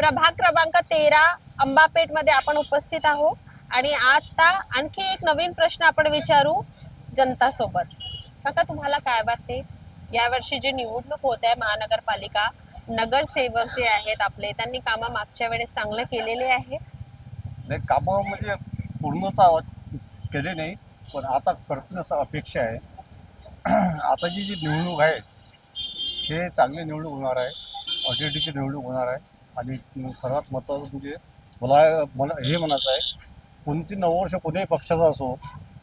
प्रभाग क्रमांक 13 अंबापेठ मध्ये आपण उपस्थित आहोत आणि आता आणखी एक नवीन प्रश्न आपण विचारू जनता सोबत. काका, तुम्हाला काय वाटते, यावर्षी जी निवडणूक होत आहे महानगरपालिका, नगरसेवक जे आहेत आपले, त्यांनी कामं मागच्या वेळेस चांगलं केलेले आहे? नाही, कामं म्हणजे पूर्णतः केले नाही, पण आता करतील असं अपेक्षा आहे. आता जी निवडणूक आहे ते चांगली निवडणूक होणार आहे, अटीअटीची निवडणूक होणार आहे. आणि सर्वात महत्त्वाचं म्हणजे मला हे म्हणायचं आहे, कोणती 9 वर्ष कोणत्याही पक्षाचा असो,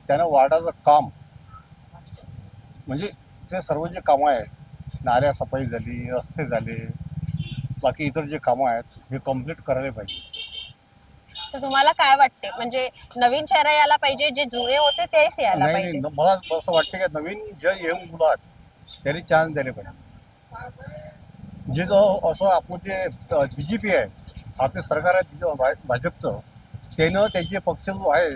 त्यानं वार्डाचं काम म्हणजे ते सर्व जे कामं आहेत, नाल्या सफाई झाली, रस्ते झाले, बाकी इतर जे कामं आहेत हे कम्प्लीट करायला पाहिजे. तर तुम्हाला काय वाटते, म्हणजे नवीन चेहरा यायला पाहिजे, जे जुने होते तेच यायला नाही पाहिजे? नाही, मला असं वाटतं की नवीन जे यंग मुलं आहेत त्यांनी चान्स द्यायला पाहिजे. जे जो असं आपण जे BJP आहे, आपले सरकार आहे भाजपचं, त्यानं त्यांचे पक्ष जो आहे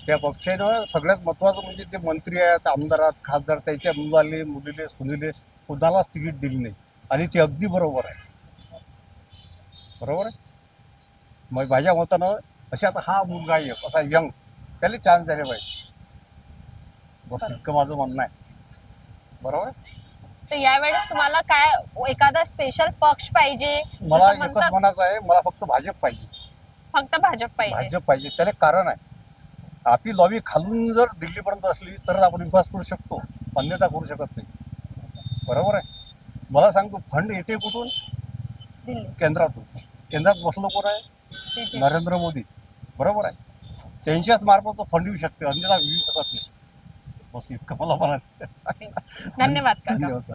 त्या पक्षानं सगळ्यात महत्त्वाचं म्हणजे ते मंत्री आहेत, आमदार आहेत, खासदार, त्याच्या मुलीले सुनीले कुणालाच तिकीट दिली नाही. आणि ते अगदी बरोबर आहे. बरोबर आहे. मग माझ्या मतानं अशा आता हा मुलगा आहे असा यंग, त्याला चान्स द्यायला पाहिजे. बस इतकं माझं म्हणणं आहे. बरोबर आहे. तर यावेळेस तुम्हाला काय एखादा स्पेशल पक्ष पाहिजे? मला जसं एकच म्हणतात, म्हणायचं आहे, मला फक्त भाजप पाहिजे. फक्त भाजप पाहिजे? भाजप पाहिजे. त्याला कारण आहे, आपली लॉबी खालून जर दिल्लीपर्यंत असली तर आपण विकास करू शकतो, अन्यथा करू शकत नाही. बरोबर आहे. मला सांगतो, फंड येते कुठून? दिल्ली. केंद्रातून. केंद्रात बसलो कोण आहे? BJP. नरेंद्र मोदी. बरोबर आहे. त्यांच्याच मार्फत तो फंड येऊ शकते, अन्यथा येऊ शकत नाही. बस इतकं मला म्हणायचं. धन्यवाद काका. धन्यवाद.